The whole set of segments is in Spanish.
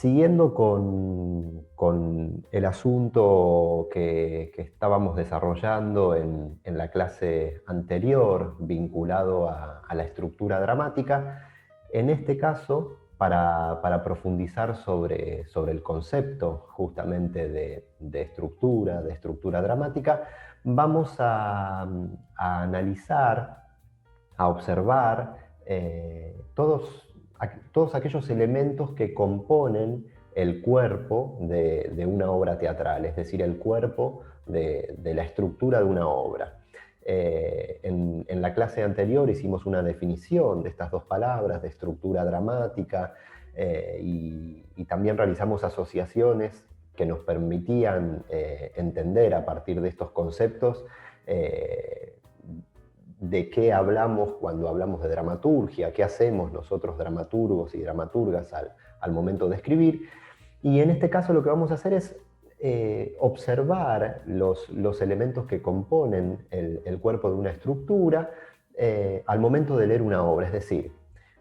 Siguiendo con el asunto que estábamos desarrollando en la clase anterior, vinculado a la estructura dramática, en este caso, para profundizar sobre el concepto justamente de estructura dramática, vamos a analizar, a observar todos aquellos elementos que componen el cuerpo de una obra teatral, es decir, el cuerpo de la estructura de una obra. En la clase anterior hicimos una definición de estas dos palabras, de estructura dramática, y también realizamos asociaciones que nos permitían entender a partir de estos conceptos de qué hablamos cuando hablamos de dramaturgia, qué hacemos nosotros dramaturgos y dramaturgas al momento de escribir. Y en este caso lo que vamos a hacer es observar los elementos que componen el cuerpo de una estructura al momento de leer una obra. Es decir,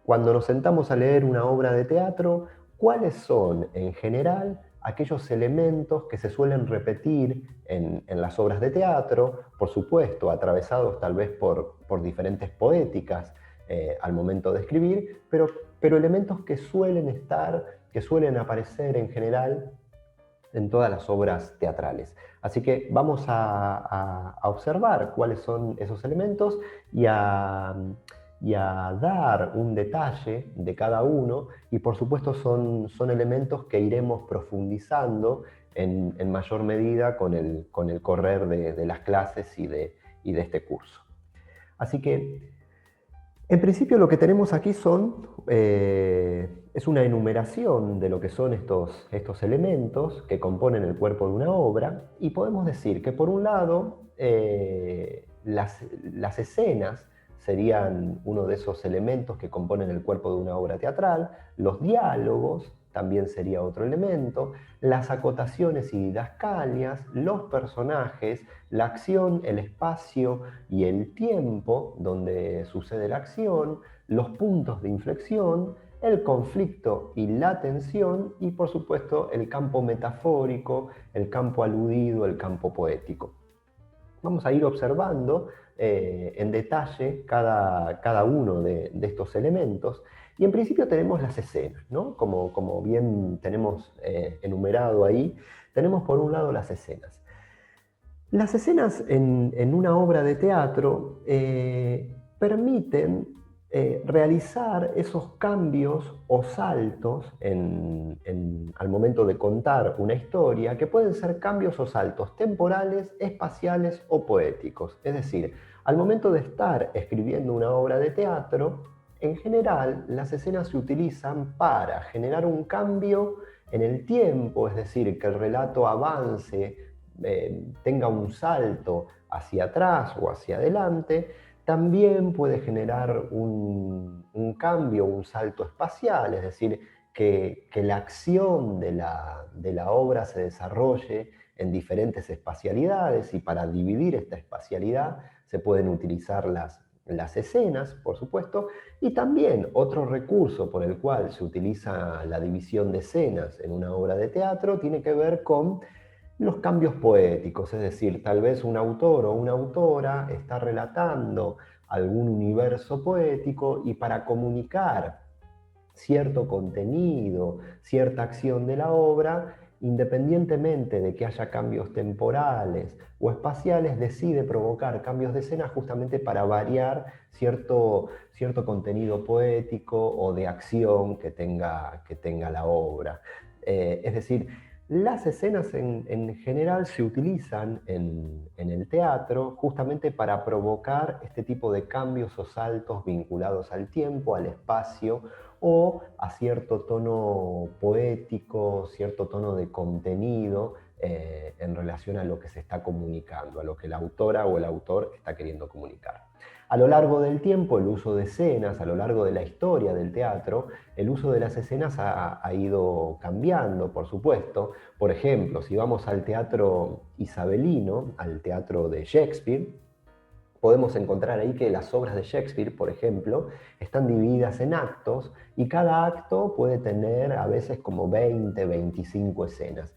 cuando nos sentamos a leer una obra de teatro, ¿cuáles son en general aquellos elementos que se suelen repetir en las obras de teatro? Por supuesto, atravesados tal vez por diferentes poéticas al momento de escribir, pero elementos que suelen estar, que suelen aparecer en general en todas las obras teatrales. Así que vamos a observar cuáles son esos elementos y a dar un detalle de cada uno, y por supuesto son elementos que iremos profundizando en mayor medida con el correr de las clases y de este curso. Así que en principio lo que tenemos aquí es una enumeración de lo que son estos elementos que componen el cuerpo de una obra, y podemos decir que por un lado las escenas serían uno de esos elementos que componen el cuerpo de una obra teatral, los diálogos también sería otro elemento, las acotaciones y didascalias, los personajes, la acción, el espacio y el tiempo donde sucede la acción, los puntos de inflexión, el conflicto y la tensión, y por supuesto el campo metafórico, el campo aludido, el campo poético. Vamos a ir observando en detalle cada uno de estos elementos. Y en principio tenemos las escenas, ¿no? Como bien tenemos enumerado ahí, tenemos por un lado las escenas. Las escenas en una obra de teatro permiten realizar esos cambios o saltos al momento de contar una historia, que pueden ser cambios o saltos temporales, espaciales o poéticos. Es decir, al momento de estar escribiendo una obra de teatro, en general las escenas se utilizan para generar un cambio en el tiempo, es decir, que el relato avance, tenga un salto hacia atrás o hacia adelante. También puede generar un cambio, un salto espacial, es decir, que la acción de la obra se desarrolle en diferentes espacialidades, y para dividir esta espacialidad se pueden utilizar las escenas, por supuesto, y también otro recurso por el cual se utiliza la división de escenas en una obra de teatro tiene que ver con los cambios poéticos, es decir, tal vez un autor o una autora está relatando algún universo poético, y para comunicar cierto contenido, cierta acción de la obra, independientemente de que haya cambios temporales o espaciales, decide provocar cambios de escena justamente para variar cierto contenido poético o de acción que tenga la obra. Es decir, las escenas en general se utilizan en el teatro justamente para provocar este tipo de cambios o saltos vinculados al tiempo, al espacio o a cierto tono poético, cierto tono de contenido en relación a lo que se está comunicando, a lo que la autora o el autor está queriendo comunicar. A lo largo del tiempo, el uso de escenas, a lo largo de la historia del teatro, el uso de las escenas ha ido cambiando, por supuesto. Por ejemplo, si vamos al teatro isabelino, al teatro de Shakespeare, podemos encontrar ahí que las obras de Shakespeare, por ejemplo, están divididas en actos y cada acto puede tener a veces como 20, 25 escenas.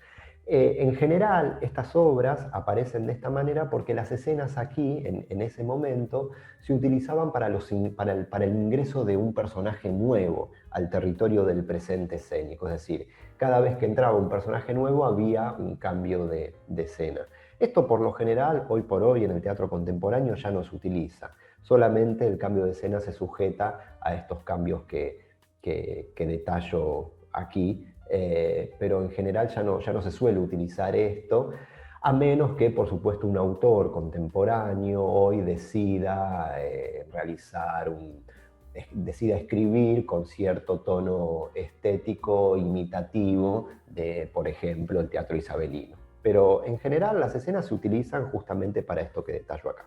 En general, estas obras aparecen de esta manera porque las escenas aquí, en ese momento, se utilizaban para el ingreso de un personaje nuevo al territorio del presente escénico. Es decir, cada vez que entraba un personaje nuevo había un cambio de escena. Esto por lo general, hoy por hoy, en el teatro contemporáneo ya no se utiliza. Solamente el cambio de escena se sujeta a estos cambios que detallo aquí, pero en general ya no se suele utilizar esto, a menos que, por supuesto, un autor contemporáneo hoy decida decida escribir con cierto tono estético, imitativo de, por ejemplo, el teatro isabelino. Pero en general las escenas se utilizan justamente para esto que detallo acá.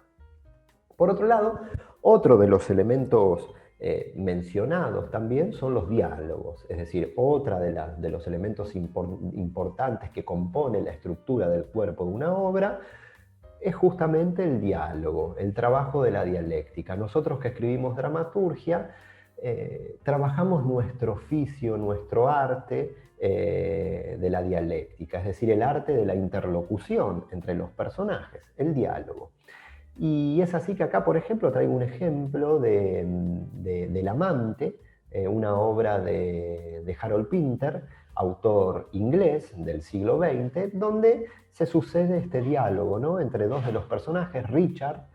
Por otro lado, otro de los elementos mencionados también son los diálogos, es decir, otra de los elementos importantes que compone la estructura del cuerpo de una obra es justamente el diálogo, el trabajo de la dialéctica. Nosotros que escribimos dramaturgia, trabajamos nuestro oficio, nuestro arte de la dialéctica, es decir, el arte de la interlocución entre los personajes, el diálogo. Y es así que acá, por ejemplo, traigo un ejemplo del Amante, una obra de Harold Pinter, autor inglés del siglo XX, donde se sucede este diálogo, ¿no?, entre dos de los personajes, Richard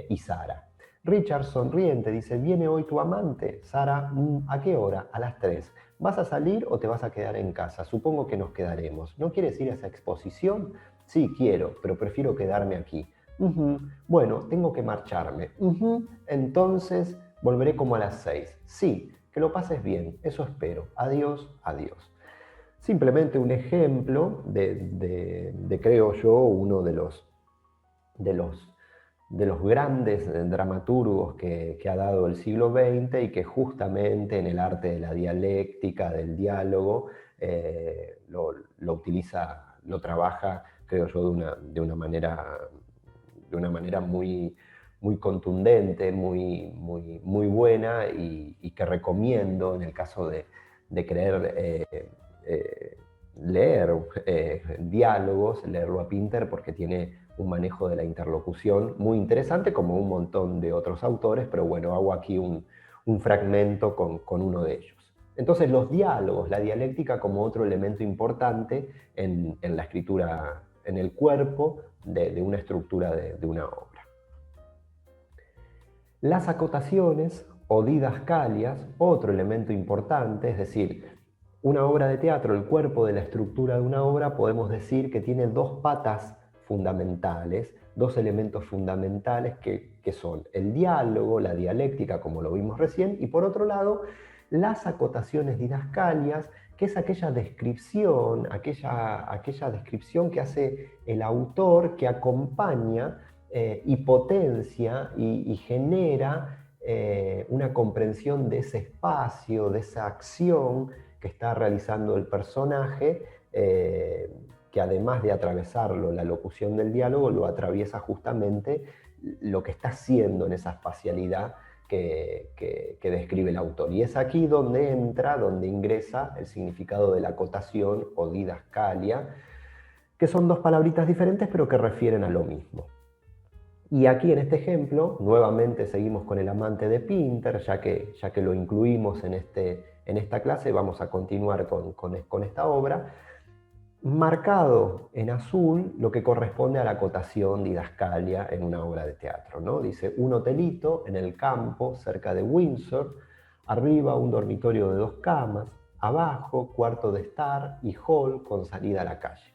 y Sara. Richard, sonriente, dice: ¿viene hoy tu amante? Sara: ¿a qué hora? A las 3. ¿Vas a salir o te vas a quedar en casa? Supongo que nos quedaremos. ¿No quieres ir a esa exposición? Sí, quiero, pero prefiero quedarme aquí. Bueno, tengo que marcharme. Entonces volveré como a las 6. Sí, que lo pases bien, eso espero. Adiós, adiós. Simplemente un ejemplo creo yo, uno de los grandes dramaturgos que ha dado el siglo XX y que justamente en el arte de la dialéctica, del diálogo, lo utiliza, lo trabaja, creo yo, de una manera muy, muy contundente, muy buena y que recomiendo en el caso de querer leer diálogos, leerlo a Pinter, porque tiene un manejo de la interlocución muy interesante, como un montón de otros autores, pero bueno, hago aquí un fragmento con uno de ellos. Entonces los diálogos, la dialéctica como otro elemento importante en la escritura, en el cuerpo de una estructura de una obra. Las acotaciones o didascalias, otro elemento importante, es decir, una obra de teatro, el cuerpo de la estructura de una obra, podemos decir que tiene dos patas fundamentales, dos elementos fundamentales que son el diálogo, la dialéctica, como lo vimos recién, y por otro lado, las acotaciones didascalias, que es aquella descripción que hace el autor, que acompaña y potencia y genera una comprensión de ese espacio, de esa acción que está realizando el personaje, que además de atravesarlo la locución del diálogo, lo atraviesa justamente lo que está haciendo en esa espacialidad que describe el autor. Y es aquí donde ingresa el significado de la acotación o didascalia, que son dos palabritas diferentes pero que refieren a lo mismo. Y aquí en este ejemplo, nuevamente seguimos con el Amante de Pinter, ya que lo incluimos en esta clase, vamos a continuar con esta obra, marcado en azul lo que corresponde a la acotación didascalia en una obra de teatro, ¿no? Dice: un hotelito en el campo, cerca de Windsor, arriba un dormitorio de 2 camas, abajo cuarto de estar y hall con salida a la calle.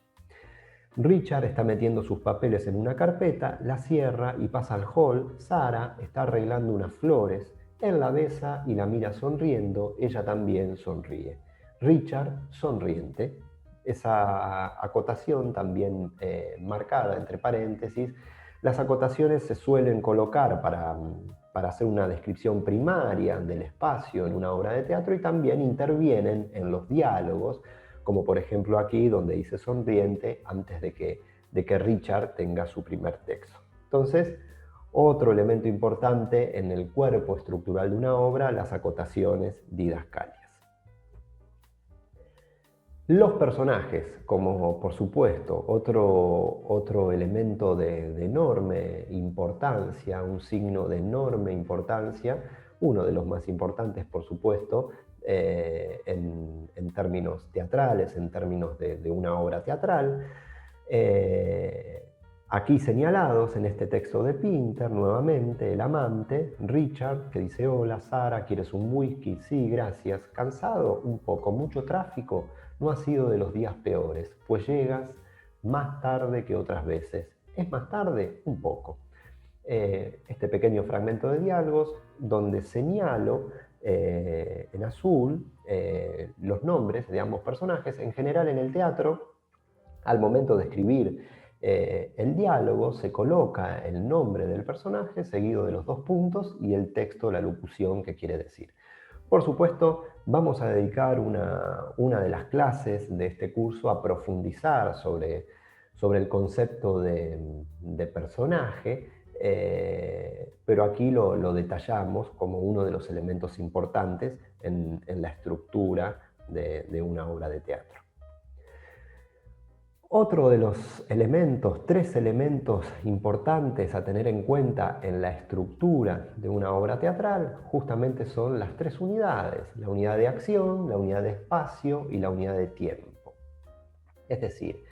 Richard está metiendo sus papeles en una carpeta, la cierra y pasa al hall. Sara está arreglando unas flores, él la besa y la mira sonriendo, ella también sonríe. Richard, sonriente. Esa acotación también marcada entre paréntesis. Las acotaciones se suelen colocar para hacer una descripción primaria del espacio en una obra de teatro y también intervienen en los diálogos, como por ejemplo aquí donde dice sonriente antes de que Richard tenga su primer texto. Entonces, Otro elemento importante en el cuerpo estructural de una obra, las acotaciones didascalias. Los personajes, como por supuesto otro elemento de enorme importancia, un signo de enorme importancia, uno de los más importantes por supuesto en términos teatrales, en términos de una obra teatral. Aquí señalados en este texto de Pinter, nuevamente el amante, Richard, que dice: hola Sara, ¿quieres un whisky? Sí, gracias. ¿Cansado? Un poco. ¿Mucho tráfico? No ha sido de los días peores, pues llegas más tarde que otras veces. ¿Es más tarde? Un poco. Este pequeño fragmento de diálogos donde señalo en azul los nombres de ambos personajes. En general en el teatro, al momento de escribir el diálogo, se coloca el nombre del personaje seguido de los dos puntos y el texto, la locución que quiere decir. Por supuesto, vamos a dedicar una de las clases de este curso a profundizar sobre el concepto de personaje, pero aquí lo detallamos como uno de los elementos importantes en la estructura de una obra de teatro. Otro de los elementos, tres elementos importantes a tener en cuenta en la estructura de una obra teatral, justamente son las tres unidades: la unidad de acción, la unidad de espacio y la unidad de tiempo. Es decir,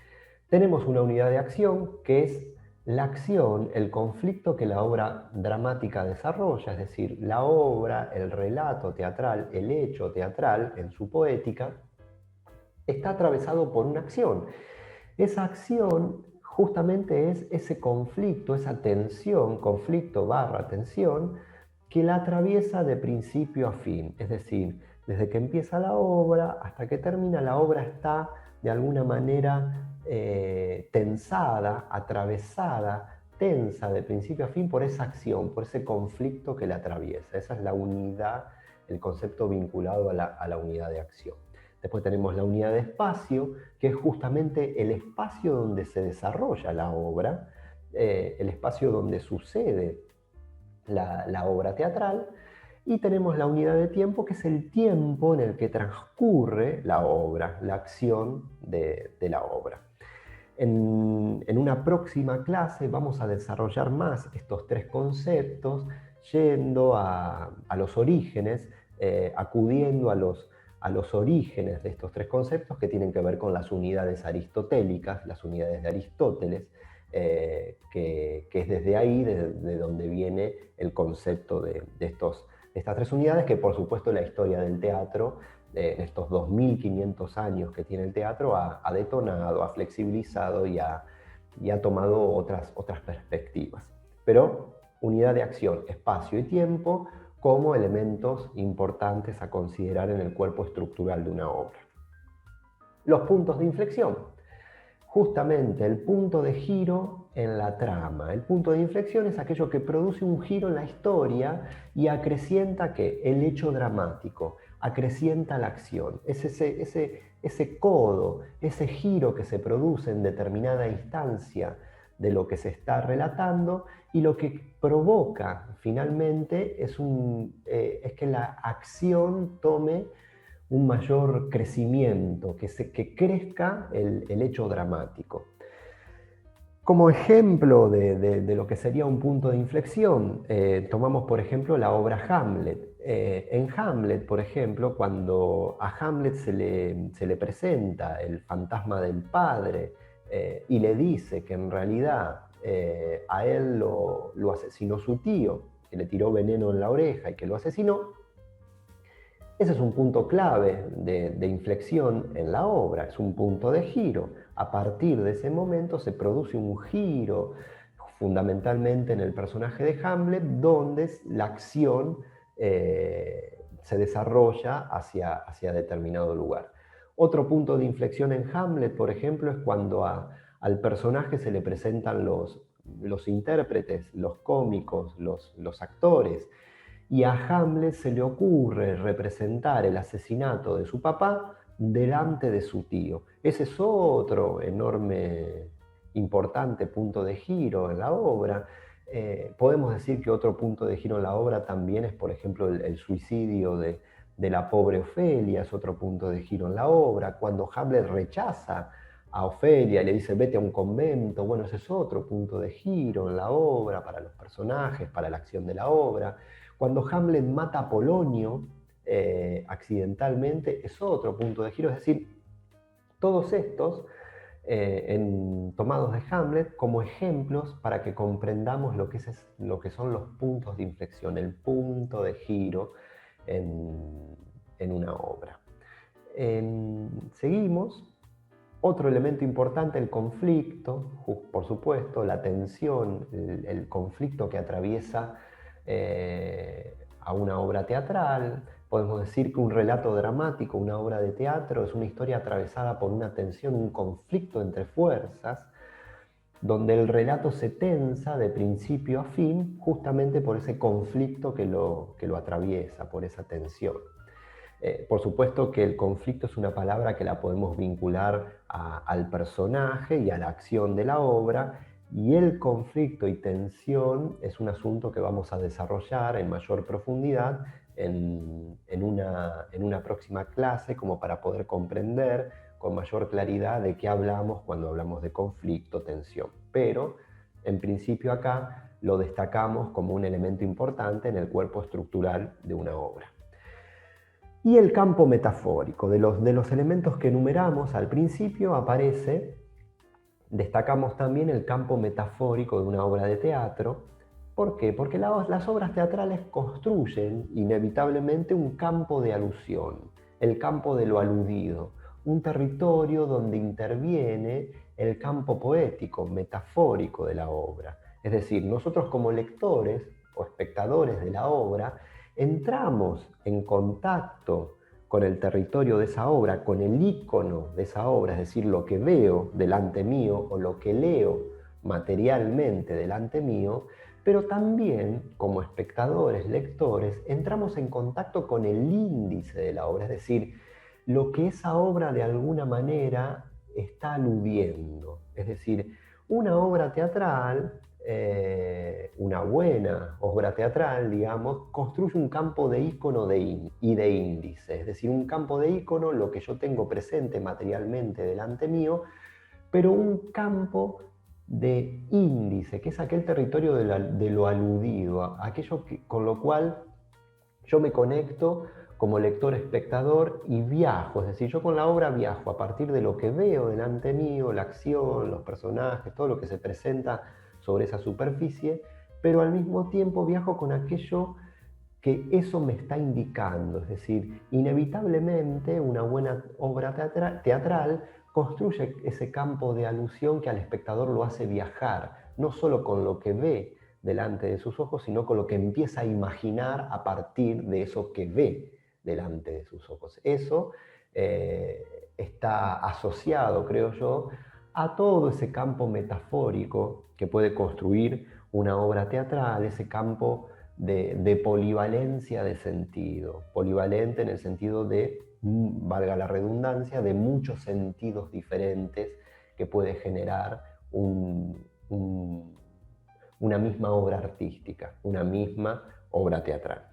tenemos una unidad de acción que es la acción, el conflicto que la obra dramática desarrolla, es decir, la obra, el relato teatral, el hecho teatral en su poética, está atravesado por una acción. Esa acción justamente es ese conflicto, esa tensión, conflicto barra tensión, que la atraviesa de principio a fin. Es decir, desde que empieza la obra hasta que termina, la obra está de alguna manera tensada, atravesada, tensa de principio a fin por esa acción, por ese conflicto que la atraviesa. Esa es la unidad, el concepto vinculado a la unidad de acción. Después tenemos la unidad de espacio, que es justamente el espacio donde se desarrolla la obra, el espacio donde sucede la obra teatral. Y tenemos la unidad de tiempo, que es el tiempo en el que transcurre la obra, la acción de la obra. En una próxima clase vamos a desarrollar más estos tres conceptos, yendo a los orígenes, acudiendo a los orígenes de estos tres conceptos que tienen que ver con las unidades aristotélicas, las unidades de Aristóteles, que es desde ahí de donde viene el concepto de estas tres unidades, que por supuesto la historia del teatro, en estos 2500 años que tiene el teatro, ha detonado, ha flexibilizado y ha tomado otras perspectivas. Pero unidad de acción, espacio y tiempo como elementos importantes a considerar en el cuerpo estructural de una obra. Los puntos de inflexión. Justamente el punto de giro en la trama. El punto de inflexión es aquello que produce un giro en la historia y acrecienta el hecho dramático, acrecienta la acción. Es ese codo, ese giro que se produce en determinada instancia de lo que se está relatando, y lo que provoca finalmente es que la acción tome un mayor crecimiento, que crezca el hecho dramático. Como ejemplo de lo que sería un punto de inflexión, tomamos por ejemplo la obra Hamlet. En Hamlet, por ejemplo, cuando a Hamlet se le presenta el fantasma del padre y le dice que en realidad a él lo asesinó su tío, que le tiró veneno en la oreja y que lo asesinó, ese es un punto clave de inflexión en la obra, es un punto de giro. A partir de ese momento se produce un giro fundamentalmente en el personaje de Hamlet, donde la acción se desarrolla hacia determinado lugar. Otro punto de inflexión en Hamlet, por ejemplo, es cuando al personaje se le presentan los intérpretes, los cómicos, los actores, y a Hamlet se le ocurre representar el asesinato de su papá delante de su tío. Ese es otro enorme, importante punto de giro en la obra. Podemos decir que otro punto de giro en la obra también es, por ejemplo, el suicidio de la pobre Ofelia, es otro punto de giro en la obra. Cuando Hamlet rechaza a Ofelia y le dice vete a un convento, bueno, ese es otro punto de giro en la obra, para los personajes, para la acción de la obra. Cuando Hamlet mata a Polonio accidentalmente, es otro punto de giro. Es decir, todos estos tomados de Hamlet como ejemplos para que comprendamos lo que son los puntos de inflexión, el punto de giro en una obra. Seguimos. Otro elemento importante, el conflicto, por supuesto, la tensión, el conflicto que atraviesa a una obra teatral. Podemos decir que un relato dramático, una obra de teatro, es una historia atravesada por una tensión, un conflicto entre fuerzas, donde el relato se tensa de principio a fin, justamente por ese conflicto que lo atraviesa, por esa tensión. Por supuesto que el conflicto es una palabra que la podemos vincular al personaje y a la acción de la obra, y el conflicto y tensión es un asunto que vamos a desarrollar en mayor profundidad en una próxima clase, como para poder comprender con mayor claridad de qué hablamos cuando hablamos de conflicto, tensión. Pero, en principio acá lo destacamos como un elemento importante en el cuerpo estructural de una obra. Y el campo metafórico, de los elementos que enumeramos al principio, destacamos también el campo metafórico de una obra de teatro. ¿Por qué? Porque las obras teatrales construyen inevitablemente un campo de alusión, el campo de lo aludido, un territorio donde interviene el campo poético, metafórico de la obra. Es decir, nosotros como lectores o espectadores de la obra, entramos en contacto con el territorio de esa obra, con el ícono de esa obra, es decir, lo que veo delante mío o lo que leo materialmente delante mío, pero también como espectadores, lectores, entramos en contacto con el índice de la obra, es decir, lo que esa obra de alguna manera está aludiendo. Es decir, una obra teatral, una buena obra teatral, digamos, construye un campo de ícono y de índice. Es decir, un campo de ícono, lo que yo tengo presente materialmente delante mío, pero un campo de índice, que es aquel territorio de lo aludido, aquello con lo cual yo me conecto como lector espectador y viajo, es decir, yo con la obra viajo a partir de lo que veo delante mío, la acción, los personajes, todo lo que se presenta sobre esa superficie, pero al mismo tiempo viajo con aquello que eso me está indicando, es decir, inevitablemente una buena obra teatral construye ese campo de alusión que al espectador lo hace viajar, no solo con lo que ve delante de sus ojos, sino con lo que empieza a imaginar a partir de eso que ve delante de sus ojos. Eso está asociado, creo yo, a todo ese campo metafórico que puede construir una obra teatral, ese campo de polivalencia de sentido, polivalente en el sentido de, valga la redundancia, de muchos sentidos diferentes que puede generar una misma obra artística, una misma obra teatral.